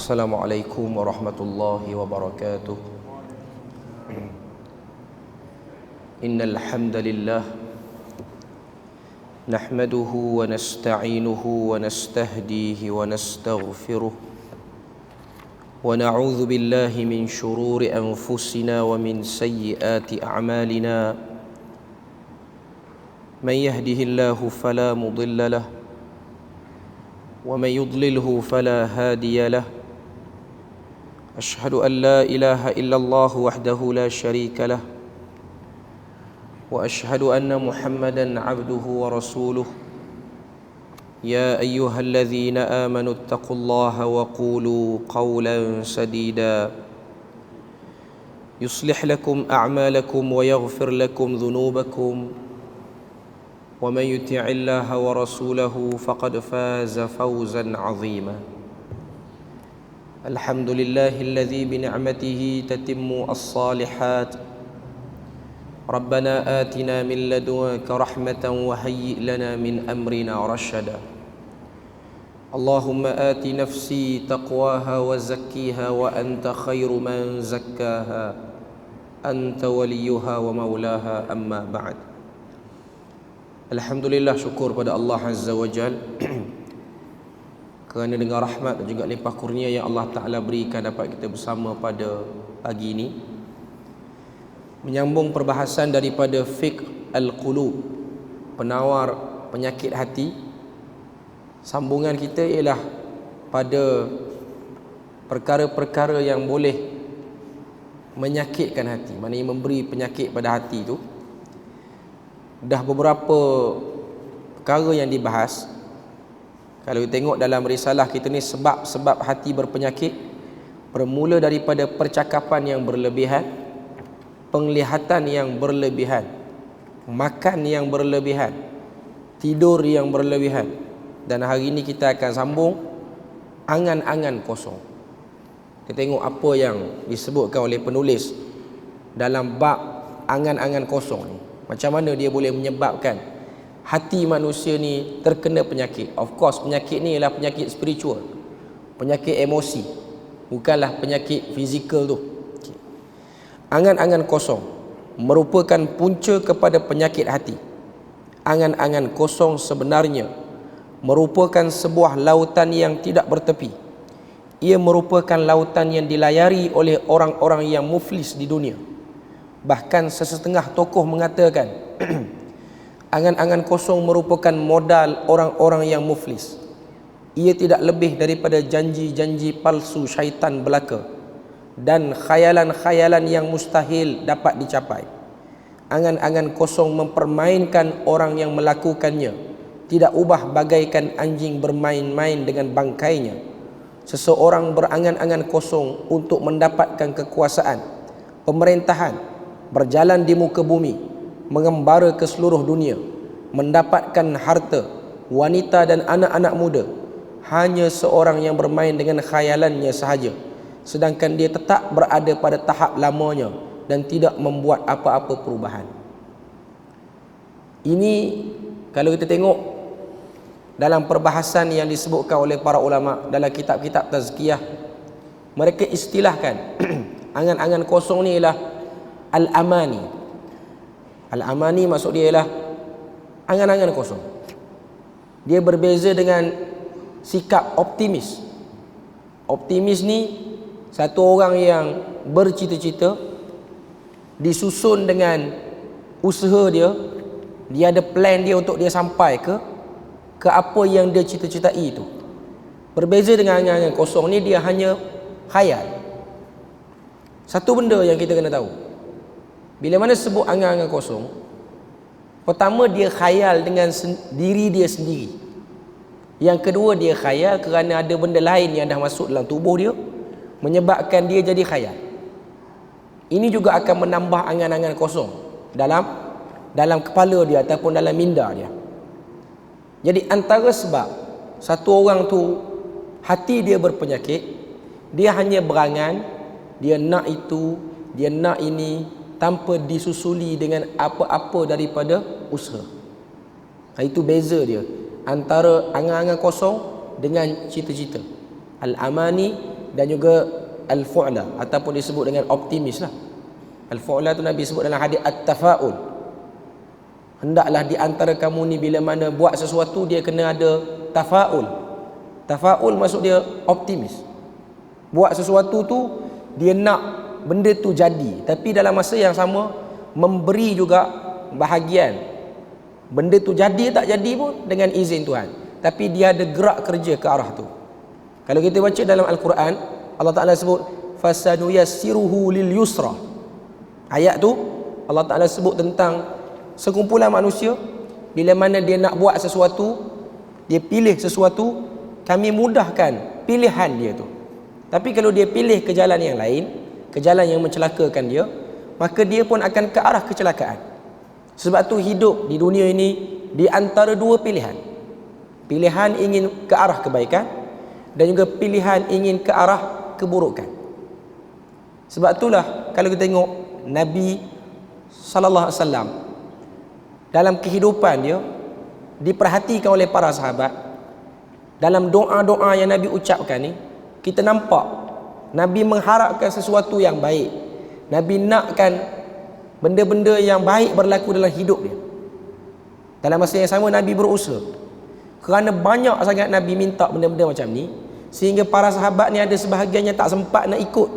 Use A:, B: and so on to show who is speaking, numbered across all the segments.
A: Assalamualaikum warahmatullahi wabarakatuh. Innal hamdalillah nahmaduhu wa nasta'inuhu wa nastahdihi wa nastaghfiruh wa na'udzu billahi min shururi anfusina wa min sayyiati a'malina. Man yahdihillahu fala mudilla lahu wa man yudlilhu fala hadiya lahu. أشهد أن لا إله إلا الله وحده لا شريك له وأشهد أن محمدا عبده ورسوله. يا أيها الذين آمنوا اتقوا الله وقولوا قولا سديدا يصلح لكم أعمالكم ويغفر لكم ذنوبكم ومن يطع الله ورسوله فقد فاز فوزا عظيما. الحمد لله الذي بنعمته تتم الصالحات. ربنا آتنا من لدنك رحمة وهيئ لنا من أمرنا رشدا. اللهم آت نفسي تقواها وزكيها وأنت خير من زكاها أنت وليها ومولاها. أما بعد. Alhamdulillah, syukur pada Allah Azza wa Jal kerana dengan rahmat dan juga limpah kurnia yang Allah Ta'ala berikan dapat kita bersama pada pagi ini menyambung perbahasan daripada fiqh al-qulub, penawar penyakit hati. Sambungan kita ialah pada perkara-perkara yang boleh menyakitkan hati, maknanya memberi penyakit pada hati itu. Dah beberapa perkara yang dibahas. Kalau kita tengok dalam risalah kita ni, sebab-sebab hati berpenyakit bermula daripada percakapan yang berlebihan, penglihatan yang berlebihan, makan yang berlebihan, tidur yang berlebihan. Dan hari ini kita akan sambung angan-angan kosong. Kita tengok apa yang disebutkan oleh penulis dalam bab angan-angan kosong ni. Macam mana dia boleh menyebabkan hati manusia ni terkena penyakit. Of course, penyakit ni ialah penyakit spiritual, penyakit emosi, bukanlah penyakit fizikal tu. Angan-angan kosong merupakan punca kepada penyakit hati. Angan-angan kosong sebenarnya merupakan sebuah lautan yang tidak bertepi. Ia merupakan lautan yang dilayari oleh orang-orang yang muflis di dunia. Bahkan sesetengah tokoh mengatakan angan-angan kosong merupakan modal orang-orang yang muflis. Ia tidak lebih daripada janji-janji palsu syaitan belaka dan khayalan-khayalan yang mustahil dapat dicapai. Angan-angan kosong mempermainkan orang yang melakukannya, tidak ubah bagaikan anjing bermain-main dengan bangkainya. Seseorang berangan-angan kosong untuk mendapatkan kekuasaan, pemerintahan, berjalan di muka bumi, mengembara ke seluruh dunia, mendapatkan harta, wanita dan anak-anak muda. Hanya seorang yang bermain dengan khayalannya sahaja, sedangkan dia tetap berada pada tahap lamanya dan tidak membuat apa-apa perubahan. Ini kalau kita tengok dalam perbahasan yang disebutkan oleh para ulama dalam kitab-kitab tazkiyah, mereka istilahkan angan-angan kosong ni ialah al-amani. Al-amani maksud dia ialah angan-angan kosong. Dia berbeza dengan sikap optimis. Optimis ni satu orang yang bercita-cita, disusun dengan usaha dia, dia ada plan dia untuk dia sampai ke apa yang dia cita-citai itu. Berbeza dengan angan-angan kosong ni, dia hanya khayal. Satu benda yang kita kena tahu, bila mana sebut angan-angan kosong, pertama dia khayal dengan diri dia sendiri. Yang kedua, dia khayal kerana ada benda lain yang dah masuk dalam tubuh dia, menyebabkan dia jadi khayal. Ini juga akan menambah angan-angan kosong dalam kepala dia ataupun dalam minda dia. Jadi antara sebab satu orang tu hati dia berpenyakit, dia hanya berangan, dia nak itu, dia nak ini, tanpa disusuli dengan apa-apa daripada usaha. Itu beza dia antara angan-angan kosong dengan cita-cita. Al-amani dan juga al-fu'la ataupun disebut dengan optimis lah. Al-fu'la tu Nabi sebut dalam hadis at-tafa'ul. Hendaklah di antara kamu ni bila mana buat sesuatu dia kena ada tafa'ul. Tafa'ul maksud dia optimis. Buat sesuatu tu dia nak benda tu jadi, tapi dalam masa yang sama memberi juga bahagian. Benda tu jadi tak jadi pun dengan izin Tuhan, tapi dia ada gerak kerja ke arah tu. Kalau kita baca dalam Al-Quran, Allah Ta'ala sebut fasanuyassiruhu lil yusra. Ayat tu Allah Ta'ala sebut tentang sekumpulan manusia bila mana dia nak buat sesuatu, dia pilih sesuatu, kami mudahkan pilihan dia tu. Tapi kalau dia pilih ke jalan yang lain, ke jalan yang mencelakakan dia, maka dia pun akan ke arah kecelakaan. Sebab tu hidup di dunia ini di antara dua pilihan. Pilihan ingin ke arah kebaikan dan juga pilihan ingin ke arah keburukan. Sebab itulah kalau kita tengok Nabi sallallahu alaihi wasallam dalam kehidupan dia diperhatikan oleh para sahabat. Dalam doa-doa yang Nabi ucapkan ni, kita nampak Nabi mengharapkan sesuatu yang baik. Nabi nakkan benda-benda yang baik berlaku dalam hidup dia. Dalam masa yang sama Nabi berusaha. Kerana banyak sangat Nabi minta benda-benda macam ni, sehingga para sahabat ni ada sebahagiannya tak sempat nak ikut,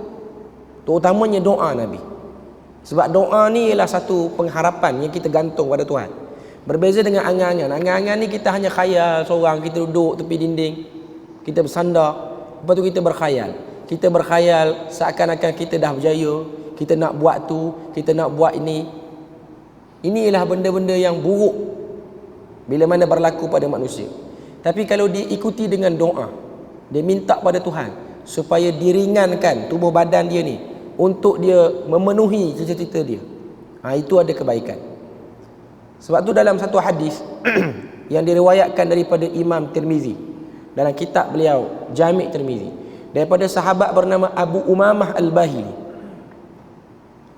A: terutamanya doa Nabi. Sebab doa ni ialah satu pengharapan yang kita gantung pada Tuhan. Berbeza dengan angan-angan. Angan-angan ni kita hanya khayal seorang, kita duduk tepi dinding, kita bersandar, lepas tu kita berkhayal. Kita berkhayal seakan-akan kita dah berjaya, kita nak buat tu, kita nak buat ini. Ini ialah benda-benda yang buruk bila mana berlaku pada manusia. Tapi kalau diikuti dengan doa, dia minta pada Tuhan supaya diringankan tubuh badan dia ni untuk dia memenuhi cita-cita dia, itu ada kebaikan. Sebab tu dalam satu hadis yang diriwayatkan daripada Imam Tirmizi dalam kitab beliau Jami' Tirmizi, daripada sahabat bernama Abu Umamah Al-Bahili.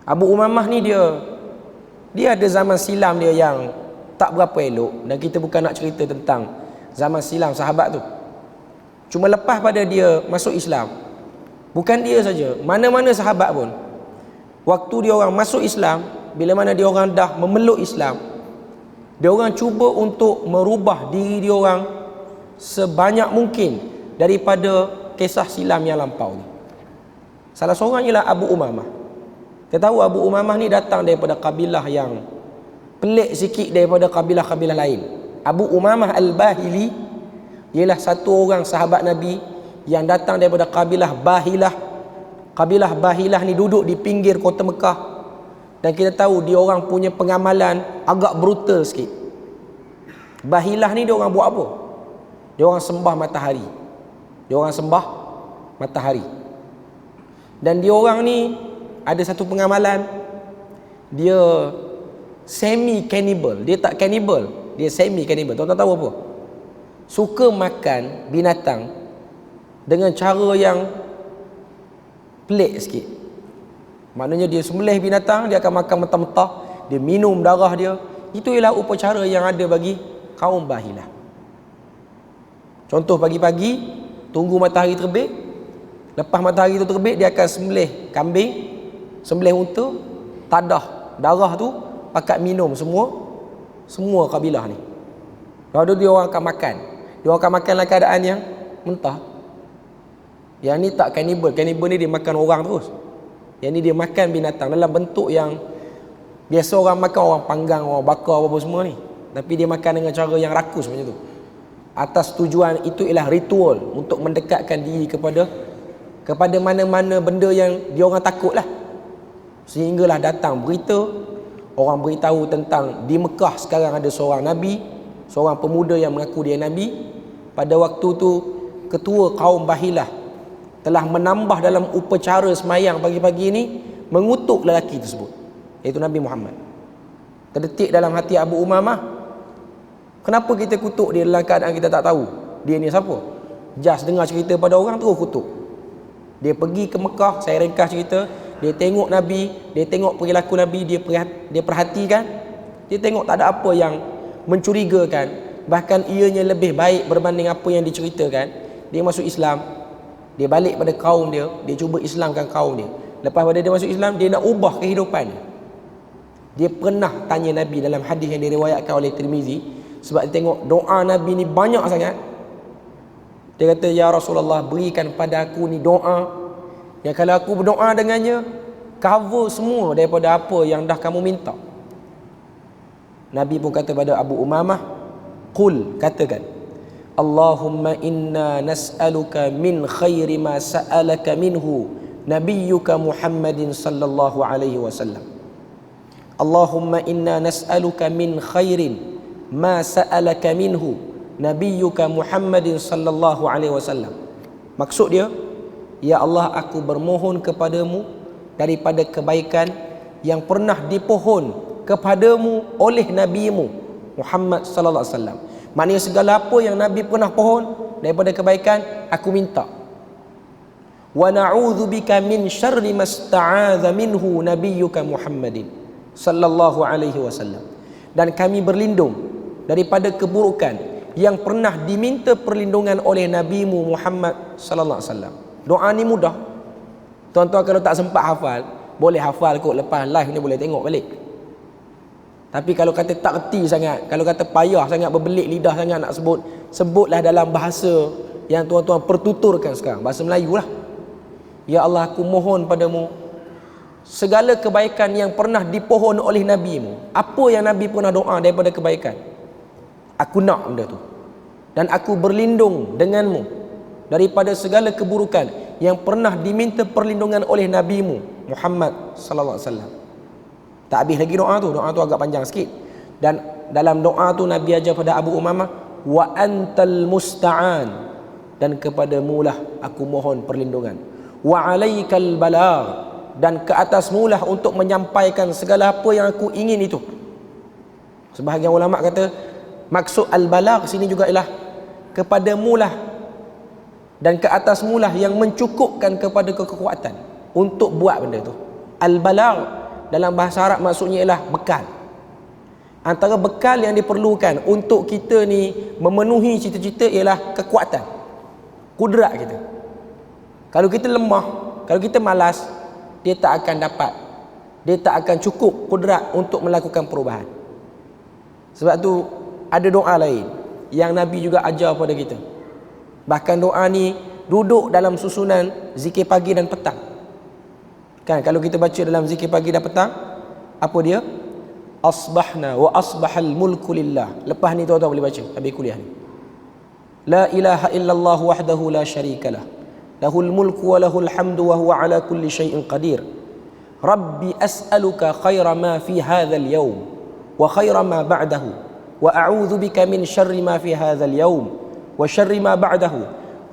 A: Abu Umamah ni dia ada zaman silam dia yang tak berapa elok, dan kita bukan nak cerita tentang zaman silam sahabat tu. Cuma lepas pada dia masuk Islam, bukan dia saja, mana-mana sahabat pun, waktu dia orang masuk Islam, bila mana dia orang dah memeluk Islam, dia orang cuba untuk merubah diri dia orang sebanyak mungkin daripada kisah silam yang lampau ni. Salah seorang ialah Abu Umamah. Kita tahu Abu Umamah ni datang daripada kabilah yang pelik sikit daripada kabilah-kabilah lain. Abu Umamah Al-Bahili ialah satu orang sahabat Nabi yang datang daripada kabilah Bahilah. Kabilah Bahilah ni duduk di pinggir kota Mekah, dan kita tahu dia orang punya pengamalan agak brutal sikit. Bahilah ni dia orang buat apa? Dia orang sembah matahari. Dia orang sembah matahari. Dan dia orang ni ada satu pengamalan, dia semi cannibal. Dia tak cannibal, dia semi cannibal. Tuan-tuan tahu apa? Suka makan binatang dengan cara yang pelik sikit. Maknanya dia sembelih binatang, dia akan makan mentah-mentah, dia minum darah dia. Itu ialah upacara yang ada bagi kaum Bahilah. Contoh, pagi-pagi tunggu matahari terbit, lepas matahari itu terbit, dia akan sembelih kambing, sembelih unta, tadah darah tu, pakat minum semua kabilah ni. Lalu dia orang akan makan. Dia orang akan makan dalam keadaan yang mentah. Yang ni tak kanibal. Kanibal ni dia makan orang terus. Yang ni dia makan binatang dalam bentuk yang biasa orang makan, orang panggang, orang bakar apa semua ni. Tapi dia makan dengan cara yang rakus macam tu. Atas tujuan itu ialah ritual untuk mendekatkan diri kepada mana-mana benda yang dia orang takut lah. Sehinggalah datang berita, orang beritahu tentang di Mekah sekarang ada seorang Nabi, seorang pemuda yang mengaku dia Nabi. Pada waktu tu ketua kaum Bahilah telah menambah dalam upacara semayang pagi-pagi ni, mengutuk lelaki tersebut, iaitu Nabi Muhammad. Terdetik dalam hati Abu Umamah, kenapa kita kutuk dia dalam keadaan kita tak tahu dia ni siapa? Just dengar cerita pada orang terus kutuk. Dia pergi ke Mekah, saya ringkas cerita, dia tengok Nabi, dia tengok perilaku Nabi, dia perhatikan, dia tengok tak ada apa yang mencurigakan, bahkan ianya lebih baik berbanding apa yang diceritakan. Dia masuk Islam, Dia balik pada kaum dia, dia cuba Islamkan kaum dia. Lepas pada dia masuk Islam, dia nak ubah kehidupan dia. Dia pernah tanya Nabi dalam hadis yang diriwayatkan oleh Tirmizi, sebab dia tengok doa Nabi ni banyak sangat. Dia kata, ya Rasulullah, berikan pada aku ni doa yang kalau aku berdoa dengannya, cover semua daripada apa yang dah kamu minta. Nabi pun kata pada Abu Umamah, qul, katakan, Allahumma inna nas'aluka min khairi ma sa'alaka minhu nabiyyuka Muhammadin sallallahu alaihi wasallam. Allahumma inna nas'aluka min khairin ma sa'alaka minhu nabiyyuka Muhammadin sallallahu alaihi wasallam. Maksud dia, ya Allah, aku bermohon kepadamu daripada kebaikan yang pernah dipohon kepadamu oleh nabimu Muhammad sallallahu alaihi wasallam. Maknanya segala apa yang Nabi pernah pohon daripada kebaikan, aku minta. Wa na'udzubika min syarri masta'adza minhu nabiyyuka Muhammadin sallallahu alaihi wasallam. Dan kami berlindung daripada keburukan yang pernah diminta perlindungan oleh nabimu Muhammad sallallahu alaihi wasallam. Doa ni mudah. Tuan-tuan kalau tak sempat hafal, boleh hafal kot, lepas live ni boleh tengok balik. Tapi kalau kata tak reti sangat, kalau kata payah sangat, berbelit lidah sangat nak sebut, sebutlah dalam bahasa yang tuan-tuan pertuturkan sekarang, bahasa Melayu lah. Ya Allah, aku mohon padamu segala kebaikan yang pernah dipohon oleh nabimu. Apa yang Nabi pernah doa daripada kebaikan, aku nak benda tu. Dan aku berlindung denganmu daripada segala keburukan yang pernah diminta perlindungan oleh nabimu Muhammad sallallahu alaihi wasallam. Tak habis lagi doa tu agak panjang sikit. Dan dalam doa tu Nabi ajar pada Abu Umamah, wa antal musta'an, dan kepadamu lah aku mohon perlindungan. Wa alaikal balagh, dan ke atasmu lah untuk menyampaikan segala apa yang aku ingin itu. Sebahagian ulama kata maksud al-balagh sini juga ialah kepadamu lah dan ke atasmu lah yang mencukupkan kepada kekuatan untuk buat benda tu. Al-balagh dalam bahasa Arab maksudnya ialah bekal. Antara bekal yang diperlukan untuk kita ni memenuhi cita-cita ialah kekuatan, kudrat kita. Kalau kita lemah, kalau kita malas, dia tak akan dapat, dia tak akan cukup kudrat untuk melakukan perubahan. Sebab tu ada doa lain yang Nabi juga ajar pada kita. Bahkan doa ni duduk dalam susunan zikir pagi dan petang. Kan kalau kita baca dalam zikir pagi dan petang, apa dia? Asbahna wa asbahal mulku lillah. Lepas ni tuan-tuan boleh baca habis kuliah ni. La ilaha illallah wahdahu la syarikalah. Lahul mulku wa lahul hamdu wa huwa ala kulli syai'in qadir. Rabbi as'aluka khaira ma fi hadzal yawm wa khaira ma ba'dahu wa a'udzu bika min syarri ma fi hadzal yawm wa syarri ma ba'dahu.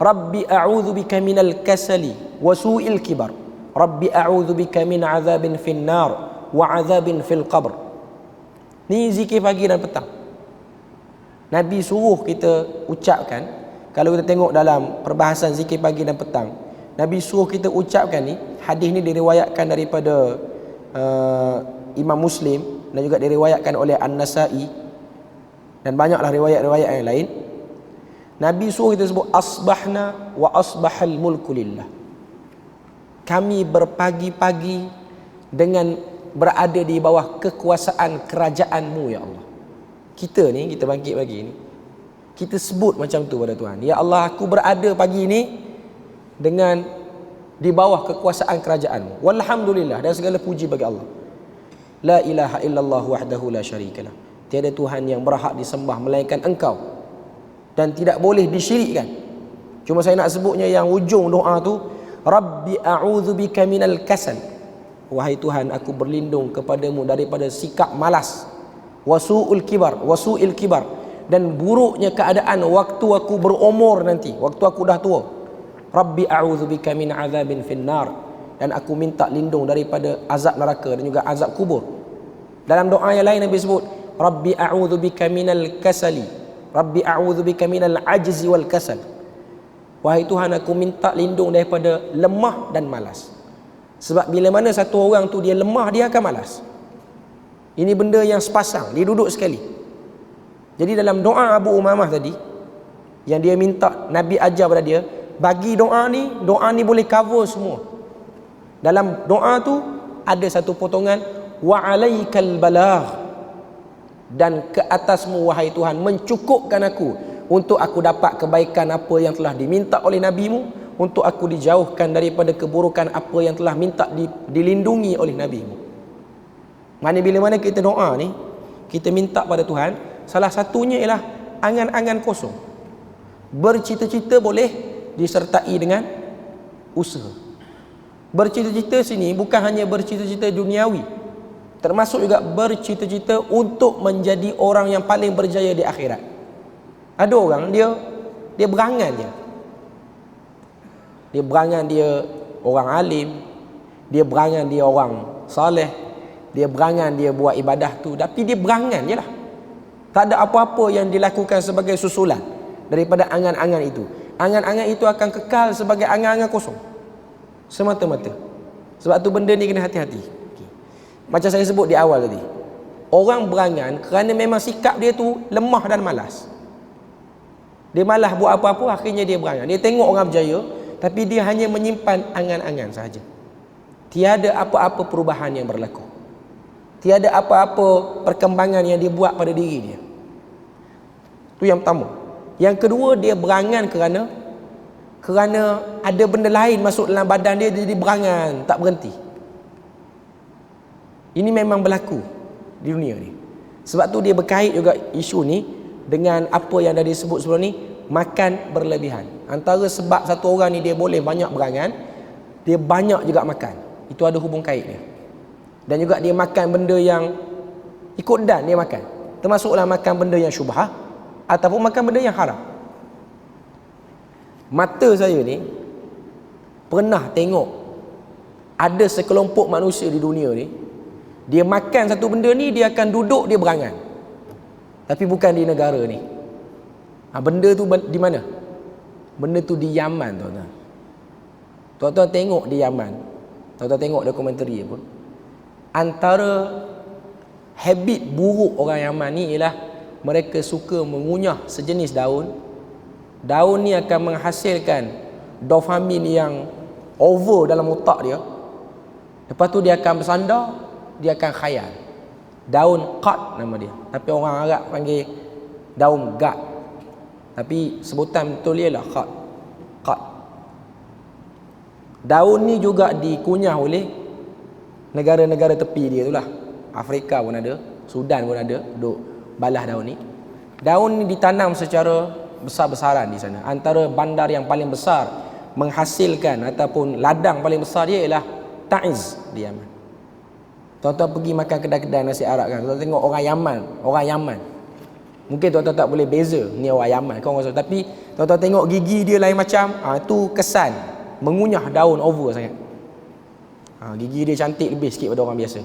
A: Rabbi a'udzu bika minal kasali wa su'il kibar. Rabbi a'udzu bika min 'adzabin fin nar wa 'adzabin fil qabr. Ni zikir pagi dan petang. Nabi suruh kita ucapkan. Kalau kita tengok dalam perbahasan zikir pagi dan petang, Nabi suruh kita ucapkan ni. Hadis ni diriwayatkan daripada Imam Muslim dan juga diriwayatkan oleh An-Nasa'i dan banyaklah riwayat-riwayat yang lain. Nabi suruh kita sebut asbahna wa asbahal mulku lillah. Kami berpagi-pagi dengan berada di bawah kekuasaan kerajaan-Mu ya Allah. Kita ni, kita bangkit pagi ni, kita sebut macam tu pada Tuhan. Ya Allah, aku berada pagi ni dengan di bawah kekuasaan kerajaan-Mu. Walhamdulillah, dan segala puji bagi Allah. La ilaha illallah wahdahu la syarikalah. Tiada Tuhan yang berhak disembah melainkan Engkau, dan tidak boleh disyirikkan. Cuma saya nak sebutnya yang ujung doa tu, Rabbi a'udzu bika minal kasal. Wahai Tuhan, aku berlindung kepadamu daripada sikap malas, wasu'ul kibar, dan buruknya keadaan waktu aku berumur nanti, waktu aku dah tua. Rabbi a'udzu bika min 'adzabin finnar, dan aku minta lindung daripada azab neraka dan juga azab kubur. Dalam doa yang lain Nabi sebut, Rabbi a'udzu bika minal kasali, Rabbi a'udzu bika minal ajzi wal kasal. Wahai Tuhan, aku minta lindung daripada lemah dan malas. Sebab bila mana satu orang tu dia lemah, dia akan malas. Ini benda yang sepasang, dia duduk sekali. Jadi dalam doa Abu Umamah tadi, yang dia minta Nabi ajar pada dia, bagi doa ni boleh cover semua. Dalam doa tu ada satu potongan wa alaikal balagh, dan ke atasmu wahai Tuhan mencukupkan aku untuk aku dapat kebaikan apa yang telah diminta oleh nabimu, untuk aku dijauhkan daripada keburukan apa yang telah minta dilindungi oleh nabimu. Bila mana kita doa ni, kita minta pada Tuhan, salah satunya ialah angan-angan kosong. Bercita-cita boleh disertai dengan usaha. Bercita-cita sini bukan hanya bercita-cita duniawi, termasuk juga bercita-cita untuk menjadi orang yang paling berjaya di akhirat. Ada orang dia berangan je. Dia berangan dia orang alim, dia berangan dia orang soleh, dia berangan dia buat ibadah tu, tapi dia berangan je lah. Tak ada apa-apa yang dilakukan sebagai susulan daripada angan-angan itu. Angan-angan itu akan kekal sebagai angan-angan kosong semata-mata. Sebab tu benda ni kena hati-hati. Macam saya sebut di awal tadi, orang berangan kerana memang sikap dia tu lemah dan malas. Dia malas buat apa-apa, akhirnya dia berangan. Dia tengok orang berjaya, tapi dia hanya menyimpan angan-angan sahaja. Tiada apa-apa perubahan yang berlaku. Tiada apa-apa perkembangan yang dia buat pada diri dia. Itu yang pertama. Yang kedua, dia berangan kerana ada benda lain masuk dalam badan dia, jadi berangan, tak berhenti. Ini memang berlaku di dunia ni. Sebab tu dia berkait juga isu ni dengan apa yang dah disebut sebelum ni, makan berlebihan. Antara sebab satu orang ni dia boleh banyak berangan, dia banyak juga makan. Itu ada hubung kait dia. Dan juga dia makan benda yang ikut dan dia makan. Termasuklah makan benda yang syubhah ataupun makan benda yang haram. Mata saya ni pernah tengok ada sekelompok manusia di dunia ni, dia makan satu benda ni, dia akan duduk, dia berangan. Tapi bukan di negara ni. Benda tu di mana? Benda tu di Yaman, tuan-tuan. Tuan-tuan tengok di Yaman, tuan-tuan tengok dokumentari apa, antara habit buruk orang Yaman ni ialah mereka suka mengunyah sejenis daun. Daun ni akan menghasilkan dopamin yang over dalam otak dia. Lepas tu dia akan bersandar, dia akan khayal. Daun qat nama dia, tapi orang Arab panggil daun gat, tapi sebutan betul dia lah qat. Daun ni juga dikunyah oleh negara-negara tepi dia tu lah. Afrika pun ada, Sudan pun ada, duk balah daun ni. Daun ni ditanam secara besar-besaran di sana. Antara bandar yang paling besar menghasilkan ataupun ladang paling besar dia ialah Taiz di Yaman. Tuan-tuan pergi makan kedai-kedai nasi Arab kan, tuan-tuan tengok orang Yaman. Mungkin tuan-tuan tak boleh beza ni orang Yaman kau orang, tapi tuan-tuan tengok gigi dia lain macam. Itu kesan mengunyah daun over sangat. Gigi dia cantik lebih sikit pada orang biasa.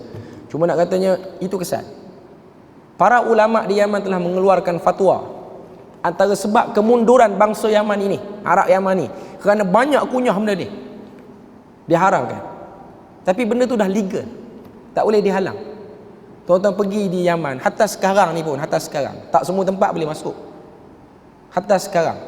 A: Cuma nak katanya itu kesan. Para ulama di Yaman telah mengeluarkan fatwa antara sebab kemunduran bangsa Yaman ini, Arab Yaman ni, kerana banyak kunyah benda ni, diharamkan. Tapi benda tu dah legal, tak boleh dihalang. Tuan-tuan pergi di Yaman, hatta sekarang ni pun, tak semua tempat boleh masuk. Hatta sekarang,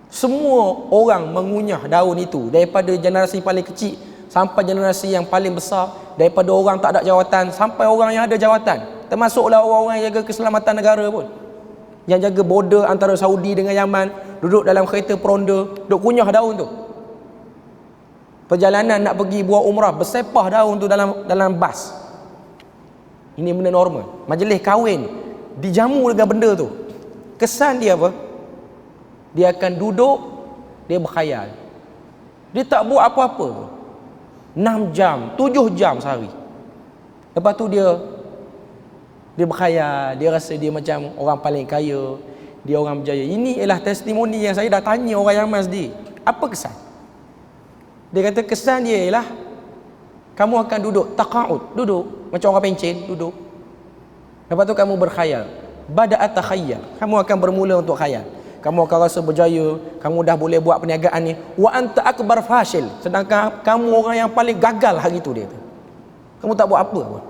A: semua orang mengunyah daun itu, daripada generasi paling kecil sampai generasi yang paling besar, daripada orang tak ada jawatan sampai orang yang ada jawatan, termasuklah orang-orang yang jaga keselamatan negara pun, yang jaga border antara Saudi dengan Yaman, duduk dalam kereta peronda, duduk kunyah daun tu. Perjalanan nak pergi buat umrah, bersepah daun tu dalam bas. Ini benda normal. Majlis kahwin dijamu dengan benda tu. Kesan dia apa? Dia akan duduk, dia berkhayal. Dia tak buat apa-apa. 6 jam, 7 jam sehari. Lepas tu dia berkhayal, dia rasa dia macam orang paling kaya, dia orang berjaya. Ini ialah testimoni yang saya dah tanya orang Yaman sendiri. Apa kesan? Dia kata kesan dia ialah kamu akan duduk taqa'ud, duduk macam orang pencen, duduk. Lepas tu kamu berkhayal. Bada'at takhayyal, kamu akan bermula untuk khayal. Kamu akan rasa berjaya, kamu dah boleh buat perniagaan ni. Wa anta akbar fashil, sedangkan kamu orang yang paling gagal hari tu dia. Kamu tak buat apa pun.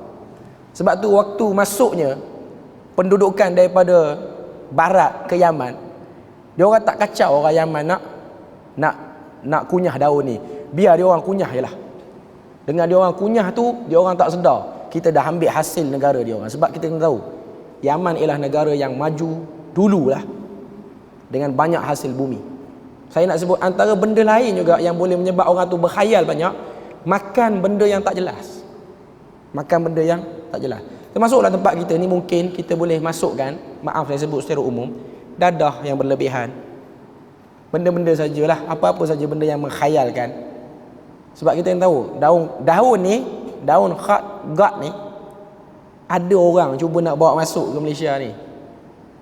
A: Sebab tu waktu masuknya pendudukan daripada barat ke Yaman, dia orang tak kacau orang Yaman nak kunyah daun ni. Biar dia orang kunyah je lah. Dengan dia orang kunyah tu, dia orang tak sedar kita dah ambil hasil negara dia orang. Sebab kita kena tahu, Yaman ialah negara yang maju dululah dengan banyak hasil bumi. Saya nak sebut antara benda lain juga yang boleh menyebabkan orang tu berkhayal banyak, makan benda yang tak jelas. Makan benda yang tak jelas. Termasuklah tempat kita ni, mungkin kita boleh masukkan, maaf saya sebut secara umum, dadah yang berlebihan. Benda-benda sajalah, apa-apa saja benda yang mengkhayalkan. Sebab kita yang tahu, daun ni, daun khat ni, ada orang cuba nak bawa masuk ke Malaysia ni.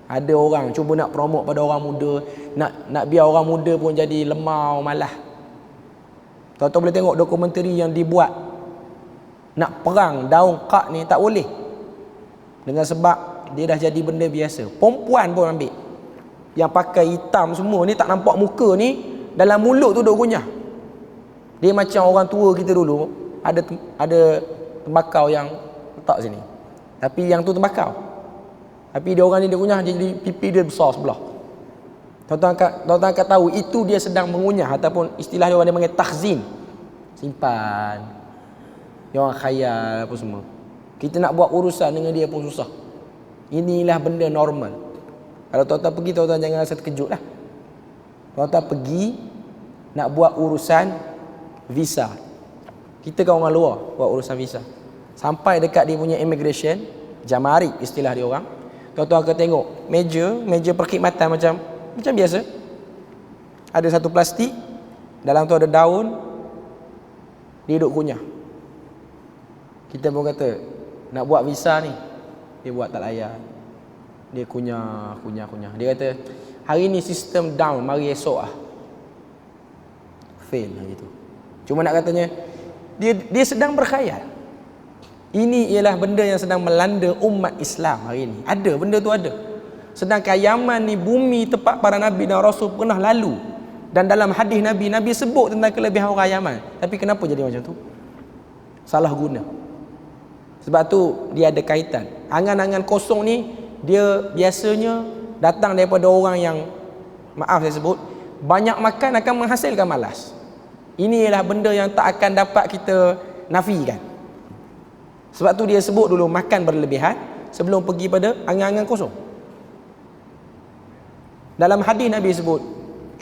A: Ada orang cuba nak promote pada orang muda, nak biar orang muda pun jadi lemau, malah. Tuan-tuan boleh tengok dokumentari yang dibuat nak perang daun khat ni, tak boleh. Dengan sebab dia dah jadi benda biasa. Perempuan pun ambil. Yang pakai hitam semua ni, tak nampak muka ni, dalam mulut tu duk kunyah. Dia macam orang tua kita dulu, ada tembakau yang letak sini, tapi yang tu tembakau, tapi dia orang ni dia kunyah, jadi pipi dia besar sebelah. Tuan-tuan akan tahu itu dia sedang mengunyah, ataupun istilah dia orang dia panggil takhzin, simpan. Dia orang khayal apa semua. Kita nak buat urusan dengan dia pun susah. Inilah benda normal. Kalau tuan-tuan pergi, tuan-tuan jangan rasa terkejut lah. Tuan-tuan pergi nak buat urusan visa. Kita kan orang luar buat urusan visa. Sampai dekat dia punya immigration, jamarik istilah dia orang. Tuan-tuan akan tengok meja perkhidmatan macam biasa. Ada satu plastik, dalam tu ada daun, dia duduk kunyah. Kita pun kata, nak buat visa ni, dia buat tak layan. Dia kunyah. Dia kata, hari ni sistem down, mari esok lah. Fail lah gitu. Cuma nak katanya, dia sedang berkhayal. Ini ialah benda yang sedang melanda umat Islam hari ini. Ada, benda tu ada. Sedangkan Yaman ni bumi tempat para Nabi dan Rasul pernah lalu. Dan dalam hadis Nabi sebut tentang kelebihan orang Yaman. Tapi kenapa jadi macam tu? Salah guna. Sebab tu dia ada kaitan. Angan-angan kosong ni, dia biasanya datang daripada orang yang, maaf saya sebut, banyak makan akan menghasilkan malas. Ini ialah benda yang tak akan dapat kita nafikan. Sebab tu dia sebut dulu makan berlebihan sebelum pergi pada angan-angan kosong. Dalam hadis Nabi sebut,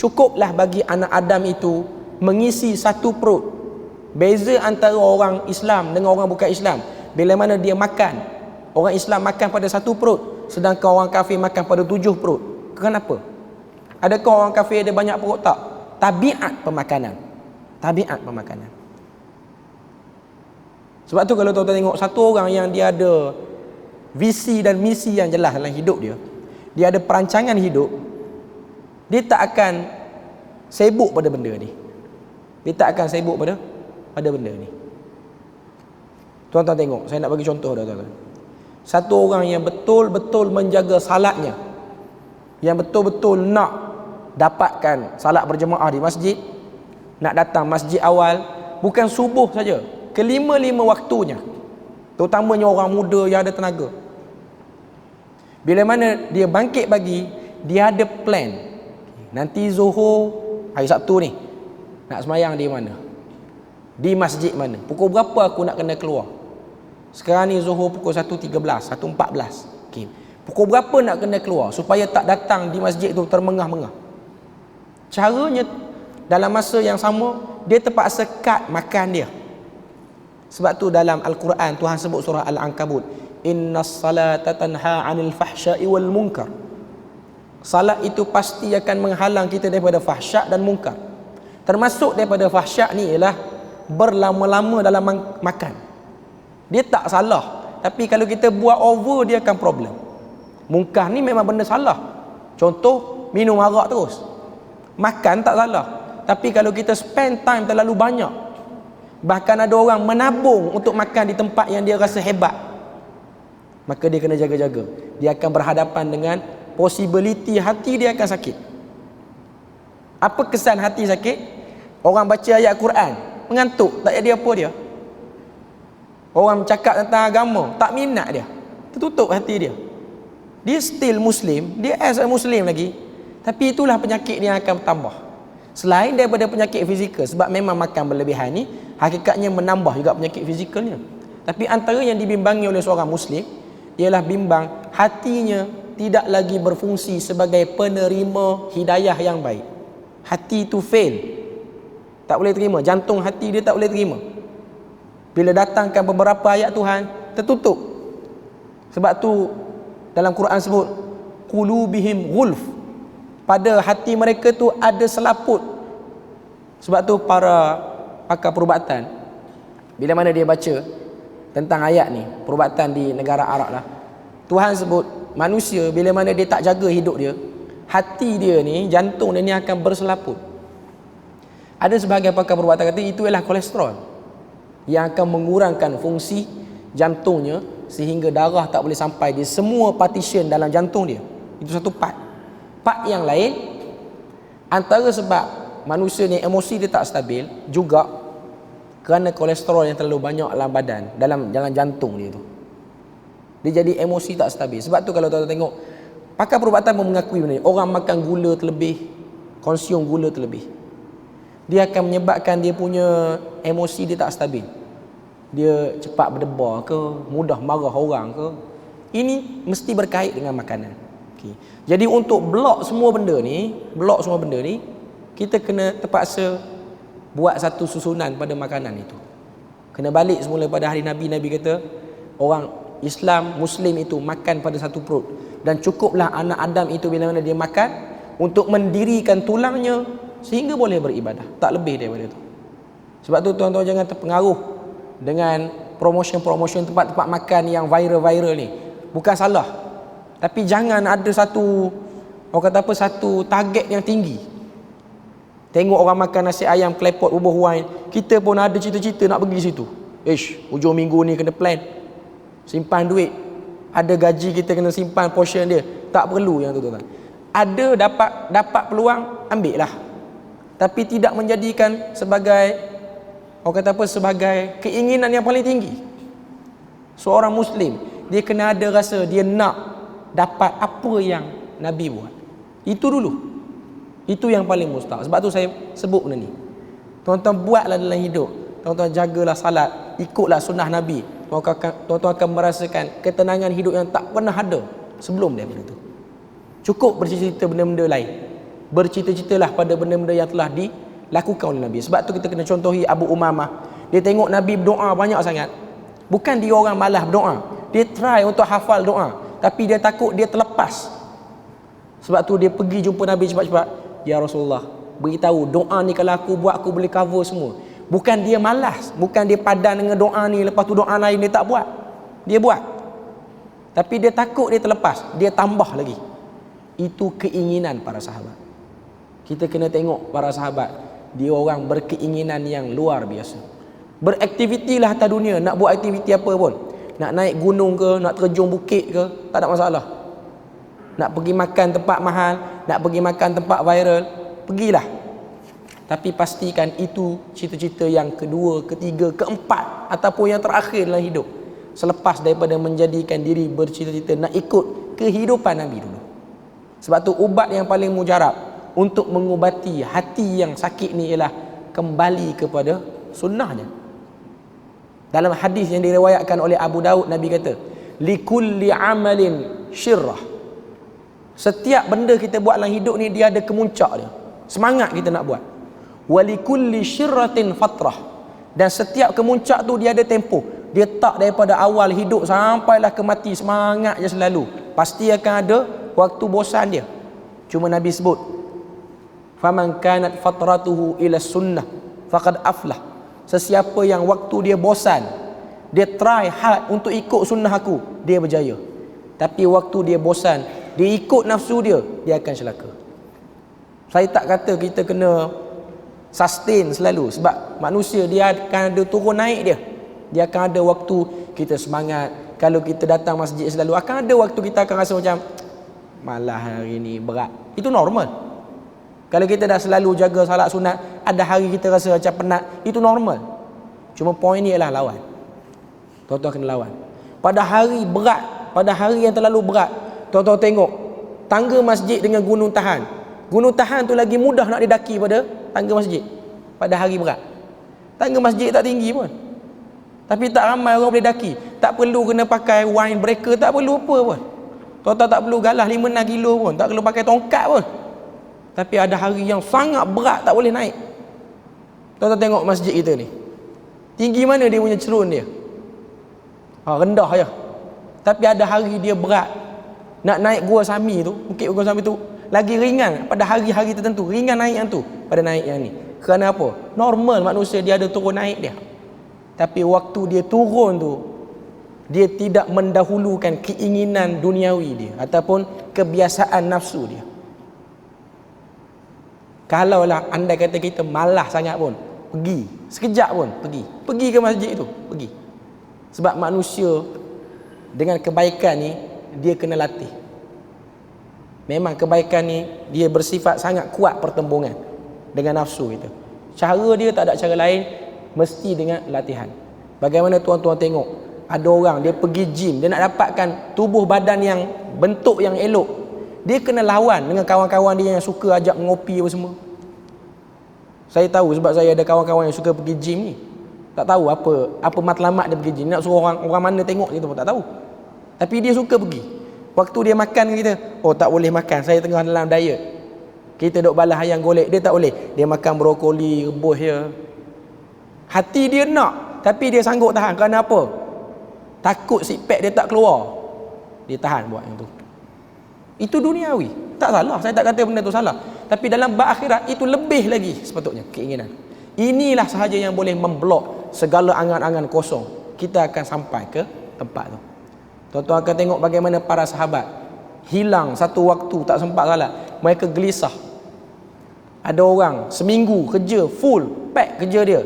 A: cukuplah bagi anak Adam itu mengisi satu perut. Beza antara orang Islam dengan orang bukan Islam, bila mana dia makan, orang Islam makan pada satu perut, sedangkan orang kafir makan pada 7 perut. Kenapa? Adakah orang kafir ada banyak perut? Tak. Tabiat pemakanan. Sebab tu kalau tuan-tuan tengok satu orang yang dia ada visi dan misi yang jelas dalam hidup dia, dia ada perancangan hidup, dia tak akan sibuk pada benda ni. Tuan-tuan tengok, saya nak bagi contoh dah tuan-tuan. Satu orang yang betul-betul menjaga salatnya, yang betul-betul nak dapatkan salat berjemaah di masjid, nak datang masjid awal, bukan subuh saja, kelima-lima waktunya, terutamanya orang muda yang ada tenaga. Bila mana dia bangkit pagi, dia ada plan. Nanti Zuhur hari Sabtu ni nak semayang di mana, di masjid mana, pukul berapa aku nak kena keluar. Sekarang ni Zuhur pukul 1.13, 1.14, okay. Pukul berapa nak kena keluar supaya tak datang di masjid tu termengah-mengah. Caranya, dalam masa yang sama, dia terpaksa cut makan dia. Sebab tu dalam Al-Quran Tuhan sebut surah Al-Ankabut, innas salata tanha 'anil fahsya'i wal munkar. Salat itu pasti akan menghalang kita daripada fahsyak dan munkar. Termasuk daripada fahsyak ni ialah berlama-lama dalam makan. Dia tak salah, tapi kalau kita buat over, dia akan problem. Munkar ni memang benda salah. Contoh, minum arak terus. Makan tak salah, tapi kalau kita spend time terlalu banyak, bahkan ada orang menabung untuk makan di tempat yang dia rasa hebat, maka dia kena jaga-jaga. Dia akan berhadapan dengan possibility hati dia akan sakit. Apa kesan hati sakit? Orang baca ayat Quran mengantuk, tak jadi apa dia. Orang cakap tentang agama, tak minat dia, tertutup hati dia. Dia still Muslim, dia as a Muslim lagi, tapi itulah penyakit dia akan bertambah. Selain daripada penyakit fizikal, sebab memang makan berlebihan ni hakikatnya menambah juga penyakit fizikalnya. Tapi antara yang dibimbangi oleh seorang Muslim ialah bimbang hatinya tidak lagi berfungsi sebagai penerima hidayah yang baik. Hati itu fail, tak boleh terima. Jantung hati dia tak boleh terima. Bila datangkan beberapa ayat Tuhan, tertutup. Sebab tu dalam Quran sebut qulubihim ghulf, pada hati mereka tu ada selaput. Sebab tu para pakar perubatan, bila mana dia baca tentang ayat ni, perubatan di negara Arab lah, Tuhan sebut manusia bila mana dia tak jaga hidup dia, hati dia ni, jantung dia ni akan berselaput. Ada sebahagian pakar perubatan kata itu ialah kolesterol yang akan mengurangkan fungsi jantungnya sehingga darah tak boleh sampai di semua partition dalam jantung dia. Itu satu part. Part yang lain, antara sebab manusia ni emosi dia tak stabil juga kerana kolesterol yang terlalu banyak dalam badan, dalam jantung dia tu. Dia jadi emosi tak stabil. Sebab tu kalau tuan-tuan tengok, pakar perubatan pun mengakui benda ni. Orang makan gula terlebih, konsum gula terlebih, dia akan menyebabkan dia punya emosi dia tak stabil. Dia cepat berdebar ke, mudah marah orang ke. Ini mesti berkait dengan makanan. Okay. Jadi untuk blok semua benda ni, kita kena terpaksa buat satu susunan pada makanan itu. Kena balik semula pada hari Nabi. Nabi kata orang Islam, Muslim itu makan pada satu perut, dan cukuplah anak Adam itu bila mana dia makan untuk mendirikan tulangnya sehingga boleh beribadah, tak lebih daripada itu. Sebab tu tuan-tuan jangan terpengaruh dengan promotion tempat-tempat makan yang viral ni. Bukan salah, tapi jangan ada satu, orang kata apa, satu target yang tinggi. Tengok orang makan nasi ayam klepot bubuh wine, kita pun ada cita-cita nak pergi situ. Hujung minggu ni kena plan, simpan duit, ada gaji kita kena simpan portion dia. Tak perlu yang tu tuan-tuan. Ada dapat peluang, ambil lah. Tapi tidak menjadikan sebagai, orang kata apa, sebagai keinginan yang paling tinggi. Seorang Muslim, dia kena ada rasa dia nak dapat apa yang Nabi buat. Itu dulu. Itu yang paling mustahak. Sebab tu saya sebut benda ni. Tuan-tuan buatlah dalam hidup. Tuan-tuan jagalah salat, ikutlah sunnah Nabi. Tuan-tuan akan merasakan ketenangan hidup yang tak pernah ada sebelum daripada tu. Cukup bercita-cita benda-benda lain. Bercita-citalah pada benda-benda yang telah dilakukan oleh Nabi. Sebab tu kita kena contohi Abu Umamah. Dia tengok Nabi berdoa banyak sangat. Bukan dia orang malas berdoa, dia try untuk hafal doa, tapi dia takut dia terlepas. Sebab tu dia pergi jumpa Nabi cepat-cepat. Ya Rasulullah, beritahu doa ni kalau aku buat aku boleh cover semua. Bukan dia malas, bukan dia padan dengan doa ni, lepas tu doa lain dia tak buat. Dia buat, tapi dia takut dia terlepas, dia tambah lagi. Itu keinginan para sahabat. Kita kena tengok para sahabat, dia orang berkeinginan yang luar biasa. Beraktivitilah atas dunia, nak buat aktiviti apa pun, nak naik gunung ke, nak terjun bukit ke, tak ada masalah. Nak pergi makan tempat mahal, nak pergi makan tempat viral, pergilah. Tapi pastikan itu cita-cita yang kedua, ketiga, keempat ataupun yang terakhir dalam hidup, selepas daripada menjadikan diri bercita-cita nak ikut kehidupan Nabi dulu. Sebab tu ubat yang paling mujarab untuk mengubati hati yang sakit ni ialah kembali kepada sunnahnya. Dalam hadis yang diriwayatkan oleh Abu Daud, Nabi kata, likulli amalin syirrah. Setiap benda kita buat dalam hidup ni dia ada kemuncak dia, semangat kita nak buat. Walikulli syirratin fatrah, dan setiap kemuncak tu dia ada tempoh. Dia tak daripada awal hidup sampailah ke mati semangat je selalu. Pasti akan ada waktu bosan dia. Cuma Nabi sebut, faman kanat fatratuhu ila sunnah faqad aflah. Sesiapa yang waktu dia bosan, dia try hard untuk ikut sunnah aku, dia berjaya. Tapi waktu dia bosan, dia ikut nafsu dia, dia akan celaka. Saya tak kata kita kena sustain selalu, sebab manusia dia akan ada turun naik dia. Dia akan ada waktu kita semangat. Kalau kita datang masjid selalu, akan ada waktu kita akan rasa macam malah hari ni berat. Itu normal. Kalau kita dah selalu jaga salat sunat, ada hari kita rasa macam penat, itu normal. Cuma poin ni ialah lawan. Tuan-tuan kena lawan. Pada hari berat, pada hari yang terlalu berat, tuan-tuan tengok tangga masjid dengan Gunung Tahan. Gunung Tahan tu lagi mudah nak didaki pada tangga masjid pada hari berat. Tangga masjid tak tinggi pun, tapi tak ramai orang boleh daki. Tak perlu kena pakai wine breaker, tak perlu apa pun. Tuan-tuan tak perlu galah 5-6 kilo pun, tak perlu pakai tongkat pun. Tapi ada hari yang sangat berat, tak boleh naik. Tuan-tuan tengok masjid kita ni, tinggi mana dia punya cerun dia? Rendah je. Tapi ada hari dia berat. Nak naik Gua Sami tu, Bukit Gua Sami tu lagi ringan pada hari-hari tertentu. Ringan naik yang tu pada naik yang ni. Kerana apa? Normal manusia dia ada turun naik dia. Tapi waktu dia turun tu, dia tidak mendahulukan keinginan duniawi dia ataupun kebiasaan nafsu dia. Kalaulah andai kata kita malas sangat pun, pergi sekejap pun, pergi ke masjid tu, pergi. Sebab manusia dengan kebaikan ni dia kena latih. Memang kebaikan ni dia bersifat sangat kuat pertembungan dengan nafsu kita. Cara dia tak ada cara lain, mesti dengan latihan. Bagaimana tuan-tuan tengok, ada orang dia pergi gym, dia nak dapatkan tubuh badan yang bentuk yang elok, dia kena lawan dengan kawan-kawan dia yang suka ajak ngopi apa semua. Saya tahu sebab saya ada kawan-kawan yang suka pergi gym ni. Tak tahu apa matlamat dia pergi gym, nak suruh orang mana tengok dia tu pun tak tahu. Tapi dia suka pergi. Waktu dia makan dengan kita, oh tak boleh makan, saya tengah dalam diet. Kita duk balas ayam golek, dia tak boleh. Dia makan brokoli, rebus dia. Hati dia nak, tapi dia sanggup tahan. Kerana apa? Takut six pack dia tak keluar. Dia tahan buat yang tu. Itu duniawi. Tak salah, saya tak kata benda tu salah. Tapi dalam bab akhirat, itu lebih lagi sepatutnya keinginan. Inilah sahaja yang boleh memblok segala angan-angan kosong. Kita akan sampai ke tempat tu. Tuan-tuan akan tengok bagaimana para sahabat hilang satu waktu, tak sempat salat. Mereka gelisah. Ada orang seminggu kerja full pack kerja dia,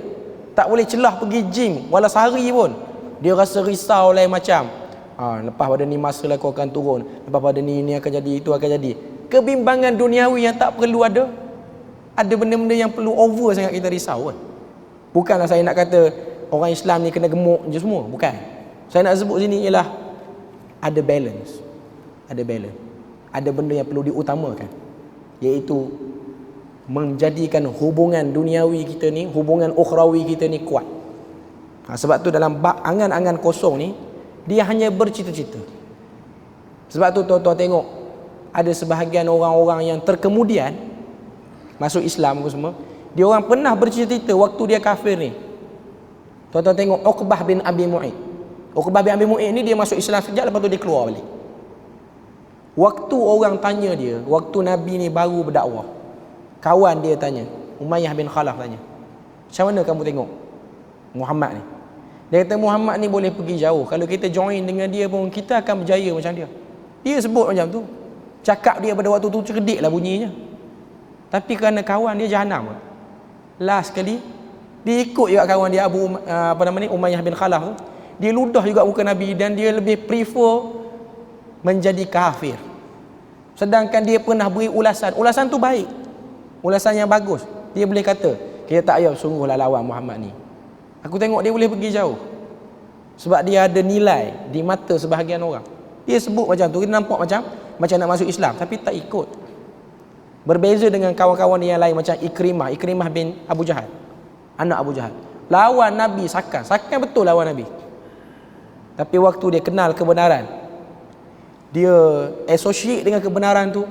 A: tak boleh celah pergi gym walau sehari pun. Dia rasa risau lain macam, lepas pada ni masa lah kau akan turun, lepas pada ni akan jadi, itu akan jadi. Kebimbangan duniawi yang tak perlu ada. Ada benda-benda yang perlu over sangat kita risau kan. Bukanlah saya nak kata orang Islam ni kena gemuk je semua, bukan. Saya nak sebut sini ialah ada balance. Ada balance. Ada benda yang perlu diutamakan, iaitu menjadikan hubungan duniawi kita ni, hubungan ukhrawi kita ni kuat. Sebab tu dalam bab angan-angan kosong ni, dia hanya bercita-cita. Sebab tu tuan-tuan tengok, ada sebahagian orang-orang yang terkemudian masuk Islam ke semua, dia orang pernah bercita-cita waktu dia kafir ni. Tuan-tuan tengok Uqbah bin Abi Mu'id. Uqbah bin Abi Mu'id ni dia masuk Islam sekejap, lepas tu dia keluar balik. Waktu orang tanya dia, waktu Nabi ni baru berdakwah, kawan dia tanya, Umayyah bin Khalaf tanya, macam mana kamu tengok Muhammad ni? Dia kata Muhammad ni boleh pergi jauh, kalau kita join dengan dia pun kita akan berjaya macam dia. Dia sebut macam tu. Cakap dia pada waktu tu cerdik lah bunyinya. Tapi kerana kawan dia jahanam, last sekali dia ikut juga kawan dia Umayyah bin Khalaf tu. Dia ludah juga muka Nabi dan dia lebih prefer menjadi kafir. Sedangkan dia pernah beri ulasan tu baik, ulasan yang bagus. Dia boleh kata, kita tak payah sungguhlah lawan Muhammad ni. Aku tengok dia boleh pergi jauh sebab dia ada nilai di mata sebahagian orang. Dia sebut macam tu, dia nampak macam nak masuk Islam, tapi tak ikut. Berbeza dengan kawan-kawan yang lain macam Ikrimah bin Abu Jahal, anak Abu Jahal. Lawan Nabi sakan betul lawan Nabi. Tapi waktu dia kenal kebenaran, dia associate dengan kebenaran tu,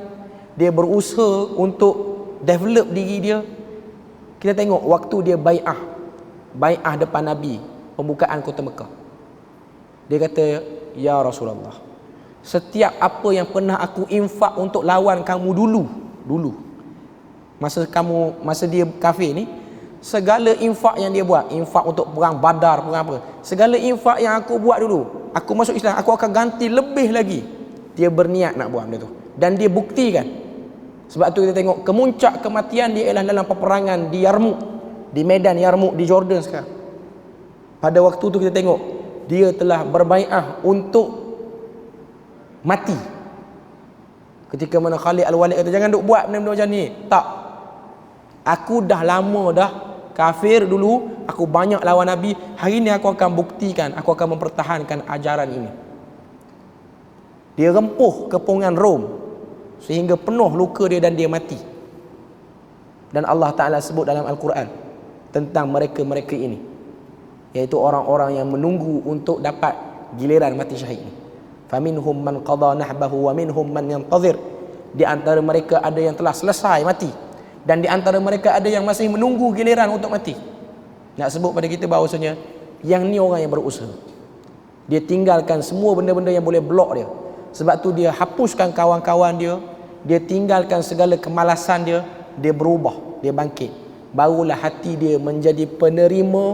A: dia berusaha untuk develop diri dia. Kita tengok waktu dia bai'ah depan Nabi, pembukaan kota Mekah. Dia kata, ya Rasulullah, setiap apa yang pernah aku infak untuk lawan kamu dulu masa dia kafir ni, segala infak yang dia buat, infak untuk perang Badar, perang apa, segala infak yang aku buat dulu, aku masuk Islam, aku akan ganti lebih lagi. Dia berniat nak buat benda tu dan dia buktikan. Sebab tu kita tengok kemuncak kematian dia ialah dalam peperangan di Yarmouk, di medan Yarmouk di Jordan sekarang. Pada waktu tu kita tengok dia telah berbai'ah untuk mati. Ketika mana Khalid Al-Walid kata, jangan duk buat benda-benda macam ni. Tak, aku dah lama dah kafir dulu, aku banyak lawan Nabi, hari ni aku akan buktikan, aku akan mempertahankan ajaran ini. Dia rempuh kepungan Rom sehingga penuh luka dia dan dia mati. Dan Allah Ta'ala sebut dalam Al-Quran tentang mereka-mereka ini, iaitu orang-orang yang menunggu untuk dapat giliran mati syahid ni. Faminhum man qada nahbahu wa minhum man yantazir. Di antara mereka ada yang telah selesai mati, dan di antara mereka ada yang masih menunggu giliran untuk mati. Nak sebut pada kita bahawasanya yang ni orang yang berusaha. Dia tinggalkan semua benda-benda yang boleh blok dia. Sebab tu dia hapuskan kawan-kawan dia, dia tinggalkan segala kemalasan dia, dia berubah, dia bangkit. Barulah hati dia menjadi penerima,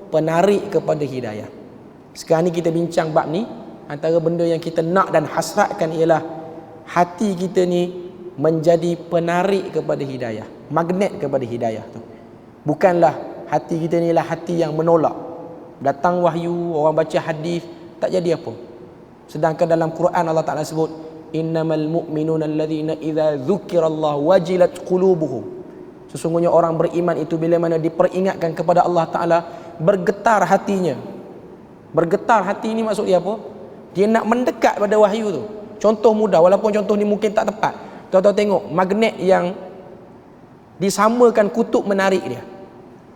A: penarik kepada hidayah. Sekarang ni kita bincang bab ni, antara benda yang kita nak dan hasratkan ialah hati kita ni menjadi penarik kepada hidayah, magnet kepada hidayah tu. Bukanlah hati kita ni lah hati yang menolak. Datang wahyu, orang baca hadis, tak jadi apa. Sedangkan dalam Quran Allah Ta'ala sebut, innamal mu'minuna alladhina idza dzukirallahu wajilat qulubuhum. Sesungguhnya orang beriman itu bila mana diperingatkan kepada Allah Ta'ala, bergetar hatinya. Bergetar hati ni maksud dia apa? Dia nak mendekat pada wahyu tu. Contoh mudah, walaupun contoh ni mungkin tak tepat. Tuan-tuan tengok magnet yang disamakan kutub menarik dia.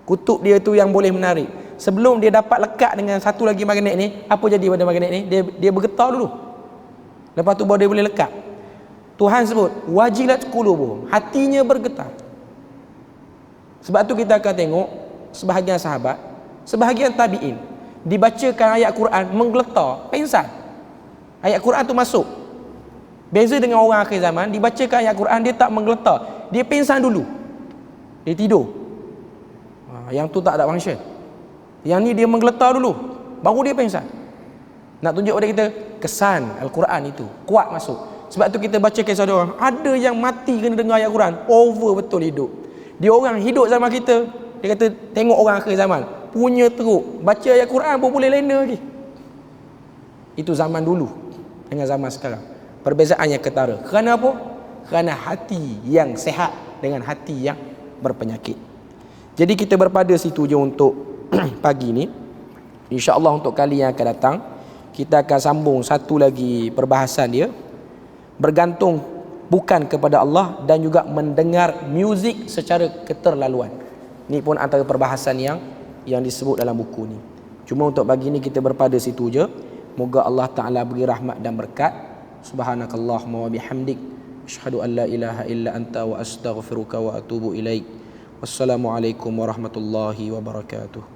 A: Kutub dia tu yang boleh menarik. Sebelum dia dapat lekat dengan satu lagi magnet ni, apa jadi pada magnet ni? Dia bergetar dulu. Lepas tu baru dia boleh lekat. Tuhan sebut wajilat qulubuhum, hatinya bergetar. Sebab tu kita akan tengok sebahagian sahabat, sebahagian tabi'in, dibacakan ayat Quran menggeletar, pingsan. Ayat Quran tu masuk. Beza dengan orang akhir zaman, dibacakan ayat Quran dia tak menggeletar, dia pingsan dulu. Dia tidur. Yang tu tak ada function. Yang ni dia menggeletar dulu, baru dia pingsan. Nak tunjuk pada kita kesan Al-Quran itu kuat masuk. Sebab tu kita baca kisah dia orang, ada yang mati kena dengar ayat Quran, over betul hidup. Dia orang hidup zaman kita, dia kata tengok orang akhir zaman punya teruk, baca ayat Quran pun boleh lena lagi. Itu zaman dulu dengan zaman sekarang, perbezaannya ketara. Kerana apa? Kerana hati yang sehat dengan hati yang berpenyakit. Jadi kita berpada situ je untuk pagi ni. InsyaAllah untuk kali yang akan datang kita akan sambung satu lagi perbahasan dia, bergantung bukan kepada Allah dan juga mendengar muzik secara keterlaluan. Ni pun antara perbahasan yang disebut dalam buku ni. Cuma untuk pagi ni kita berpada situ je. Moga Allah Ta'ala beri rahmat dan berkat. Subhanakallahumma wa bihamdik, asyhadu an la ilaha illa anta wa astaghfiruka wa atubu ilaik. Wassalamualaikum warahmatullahi wabarakatuh.